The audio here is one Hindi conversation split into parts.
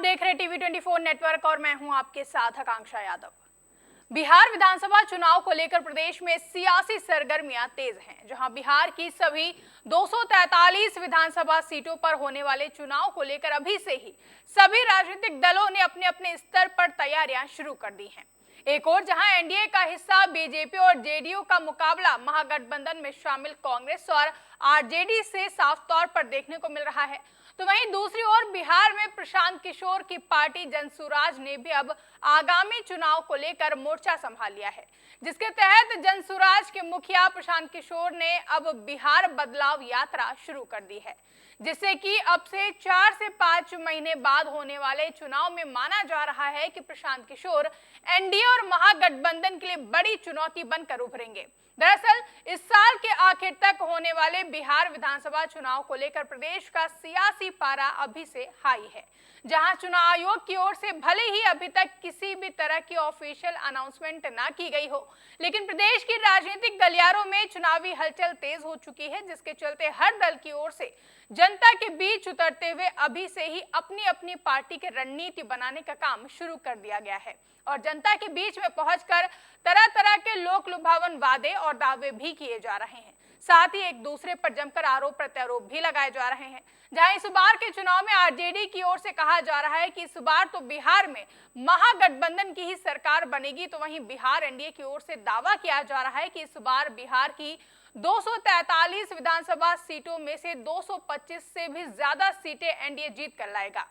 देख रहे टीवी 24 नेटवर्क और मैं हूं आपके साथ आकांक्षा यादव। बिहार विधानसभा चुनाव को लेकर प्रदेश में सियासी सरगर्मियां तेज हैं, जहां बिहार की सभी 243 विधानसभा सीटों पर होने वाले चुनाव को लेकर अभी से ही सभी राजनीतिक दलों ने अपने अपने स्तर पर तैयारियां शुरू कर दी हैं। एक और जहां एनडीए का हिस्सा बीजेपी और जेडीयू का मुकाबला महागठबंधन में शामिल कांग्रेस और आरजेडी से साफ तौर पर देखने को मिल रहा है, तो वहीं दूसरी ओर बिहार में प्रशांत किशोर की पार्टी जनसुराज ने भी अब आगामी चुनाव को लेकर मोर्चा संभाल लिया है, जिसके तहत जनसुराज के मुखिया प्रशांत किशोर ने अब बिहार बदलाव यात्रा शुरू कर दी है, जिससे कि अब से 4 से 5 महीने बाद होने वाले चुनाव में माना जा रहा है कि प्रशांत किशोर एनडीए और महागठबंधन के लिए बड़ी चुनौती बनकर उभरेंगे। दरअसल इस साल के आखिर तक होने वाले बिहार विधानसभा चुनाव को लेकर प्रदेश का सियासी पारा अभी से हाई है, जहां चुनाव आयोग की ओर से भले ही अभी तक किसी भी तरह की ऑफिशियल अनाउंसमेंट ना की गई हो, लेकिन प्रदेश की राजनीतिक गलियारों में चुनावी हलचल तेज हो चुकी है, जिसके चलते हर दल की ओर से जनता के बीच उतरते हुए अभी से ही अपनी अपनी पार्टी की रणनीति बनाने का काम शुरू कर दिया गया है और जनता के बीच में पहुंचकर तरह तरह के लोक लुभावन वादे और दावे भी किए जा रहे हैं। साथ ही एक दूसरे पर जमकर आरोप प्रत्यारोप भी लगाए जा रहे हैं। जहां इस बार के चुनाव में आरजेडी की ओर से कहा जा रहा है कि इस बार तो बिहार में महागठबंधन की ही सरकार बनेगी, तो वहीं बिहार एनडीए की ओर से दावा किया जा रहा है कि इस बार बिहार की 243 विधानसभा सीटों में से 225 से भी ज्यादा सीटें एनडीए जीत कर लाएगा।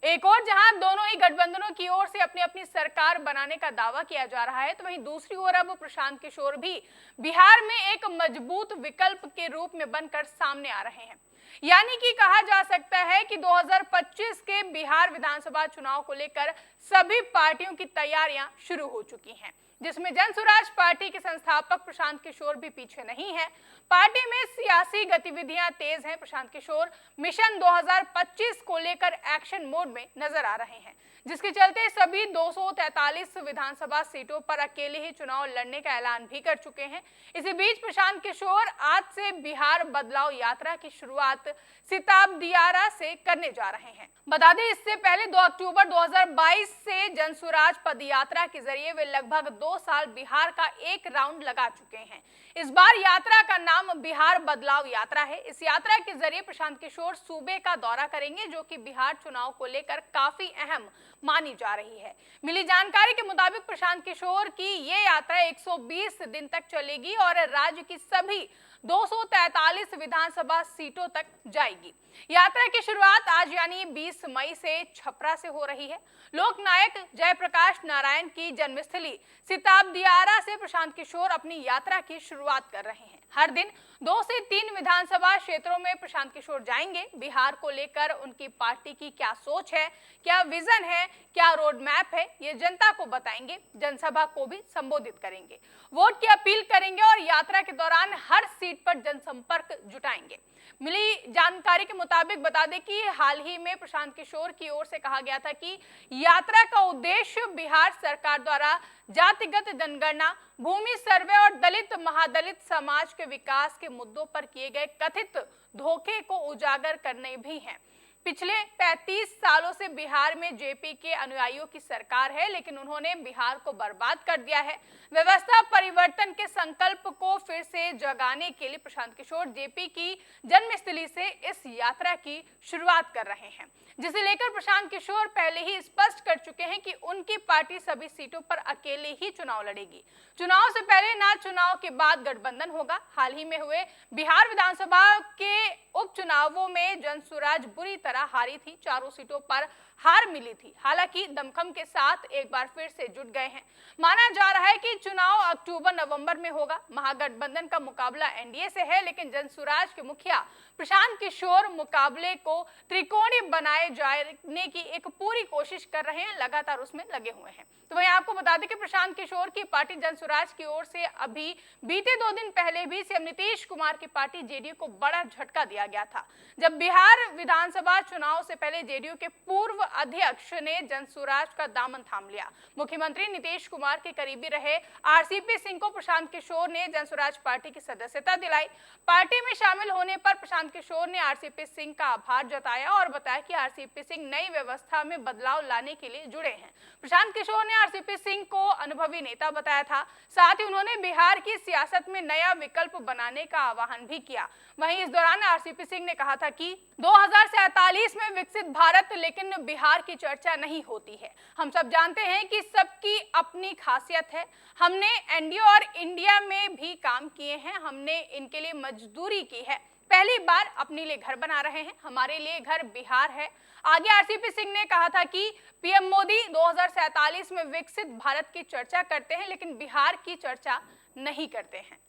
एक और जहां दोनों ही गठबंधनों की ओर से अपनी अपनी सरकार बनाने का दावा किया जा रहा है, तो वहीं दूसरी ओर अब प्रशांत किशोर भी बिहार में एक मजबूत विकल्प के रूप में बनकर सामने आ रहे हैं। यानी कि कहा जा सकता है कि 2025 के बिहार विधानसभा चुनाव को लेकर सभी पार्टियों की तैयारियां शुरू हो चुकी हैं, जिसमें जनसुराज पार्टी के संस्थापक प्रशांत किशोर भी पीछे नहीं है। पार्टी में सियासी गतिविधियां तेज हैं। प्रशांत किशोर मिशन 2025 को लेकर एक्शन मोड में नजर आ रहे हैं, जिसके चलते सभी 243 विधानसभा सीटों पर अकेले ही चुनाव लड़ने का ऐलान भी कर चुके हैं। इसी बीच प्रशांत किशोर आज से बिहार बदलाव यात्रा की शुरुआत सिताब दियारा से करने जा रहे हैं। बता दें, इससे पहले 2 अक्टूबर 2022 से जनसुराज पद यात्रा के जरिए वे लगभग 2 साल बिहार का एक राउंड लगा चुके हैं। इस बार यात्रा का नाम बिहार बदलाव यात्रा है। इस यात्रा के जरिए प्रशांत किशोर सूबे का दौरा करेंगे, जो कि बिहार चुनाव को लेकर काफी अहम मानी जा रही है। मिली जानकारी के मुताबिक प्रशांत किशोर की ये यात्रा 120 दिन तक चलेगी और राज्य की सभी 243 विधानसभा सीटों तक जाएगी। यात्रा की शुरुआत आज यानी 20 मई से छपरा से हो रही है। लोकनायक जयप्रकाश नारायण की जन्मस्थली सिताब दियारा से प्रशांत किशोर अपनी यात्रा की शुरुआत कर रहे हैं। हर दिन 2 से 3 विधानसभा क्षेत्रों में प्रशांत किशोर जाएंगे। बिहार को लेकर उनकी पार्टी की क्या सोच है, क्या विजन है, क्या रोड मैप है, ये जनता को बताएंगे। जनसभा को भी संबोधित करेंगे, वोट की अपील करेंगे और यात्रा के दौरान हर सीट पर जनसंपर्क जुटाएंगे। मिली जानकारी के मुताबिक बता दें कि हाल ही में प्रशांत किशोर की ओर से कहा गया था कि यात्रा का उद्देश्य बिहार सरकार द्वारा जातिगत जनगणना, भूमि सर्वे और दलित महादलित समाज के विकास के मुद्दों पर किए गए कथित धोखे को उजागर करने भी हैं। पिछले 35 सालों से बिहार में जेपी के अनुयायियों की सरकार है, लेकिन उन्होंने बिहार को बर्बाद कर दिया है। व्यवस्था परिवर्तन के संकल्प को फिर से जगाने के लिए प्रशांत किशोर जेपी की जन्मस्थली से इस यात्रा की शुरुआत कर रहे हैं, जिसे लेकर प्रशांत किशोर पहले ही स्पष्ट कर चुके हैं कि उनकी पार्टी सभी सीटों पर अकेले ही चुनाव लड़ेगी। चुनाव से पहले ना चुनाव के बाद गठबंधन होगा। हाल ही में हुए बिहार विधानसभा के उपचुनावों में जनसुराज बुरी तरह हारी थी। 4 सीटों पर हार मिली थी। हालांकि दमखम के साथ एक बार फिर से जुट गए हैं। माना जा रहा है कि चुनाव अक्टूबर-नवंबर में होगा। महागठबंधन का मुकाबला एनडीए से है, लेकिन जनसुराज के मुखिया प्रशांत किशोर मुकाबले को त्रिकोणीय बनाए जाने की एक पूरी कोशिश कर रहे हैं, लगातार उसमें लगे हुए हैं। तो वहीं आपको बता दें कि प्रशांत किशोर की पार्टी जनसुराज की ओर से अभी बीते 2 दिन पहले भी सीएम नीतीश कुमार की पार्टी जेडीयू को बड़ा झटका दिया गया था, जब बिहार विधानसभा चुनाव से पहले जेडीयू के पूर्व अध्यक्ष ने जनसुराज का दामन थाम लिया। मुख्यमंत्री नीतीश कुमार के करीबी रहे आरसीपी सिंह को प्रशांत किशोर ने जनसुराज पार्टी की सदस्यता दिलाई। पार्टी में शामिल होने पर प्रशांत किशोर ने आरसीपी सिंह का आभार जताया और बताया कि आरसीपी सिंह नई व्यवस्था में बदलाव लाने के लिए जुड़े हैं। प्रशांत किशोर ने आरसीपी सिंह को अनुभवी नेता बताया था। साथ ही उन्होंने बिहार की सियासत में नया विकल्प बनाने का आह्वान भी किया। वहीं इस दौरान आरसीपी सिंह ने कहा था कि 2047 में विकसित भारत, लेकिन बिहार की चर्चा नहीं होती है। हम सब जानते हैं कि सबकी अपनी खासियत है। हमने एनडीए और इंडिया में भी काम किए हैं, हमने इनके लिए मजदूरी की है। पहली बार अपने लिए घर बना रहे हैं, हमारे लिए घर बिहार है। आगे आरसीपी सिंह ने कहा था कि पीएम मोदी 2047 में विकसित भारत की चर्चा करते हैं, लेकिन बिहार की चर्चा नहीं करते हैं।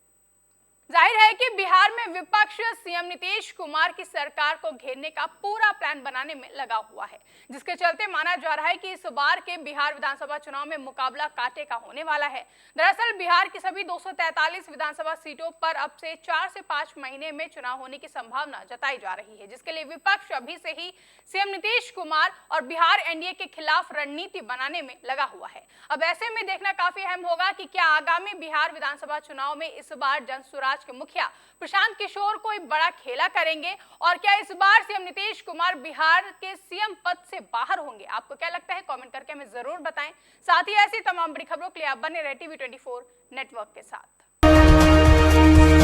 जाहिर है कि बिहार में विपक्ष सीएम नीतीश कुमार की सरकार को घेरने का पूरा प्लान बनाने में लगा हुआ है, जिसके चलते माना जा रहा है कि इस बार के बिहार विधानसभा चुनाव में मुकाबला कांटे का होने वाला है। दरअसल बिहार की सभी 243 विधानसभा सीटों पर अब से 4 से 5 महीने में चुनाव होने की संभावना जताई जा रही है, जिसके लिए विपक्ष अभी से ही सीएम नीतीश कुमार और बिहार एनडीए के खिलाफ रणनीति बनाने में लगा हुआ है। अब ऐसे में देखना काफी अहम होगा कि क्या आगामी बिहार विधानसभा चुनाव में इस बार जनसुराज के मुखिया प्रशांत किशोर कोई बड़ा खेला करेंगे और क्या इस बार सीएम नीतीश कुमार बिहार के सीएम पद से बाहर होंगे। आपको क्या लगता है, कमेंट करके हमें जरूर बताएं। साथ ही ऐसी तमाम बड़ी खबरों के लिए आप बने रहे टीवी 24 नेटवर्क के साथ।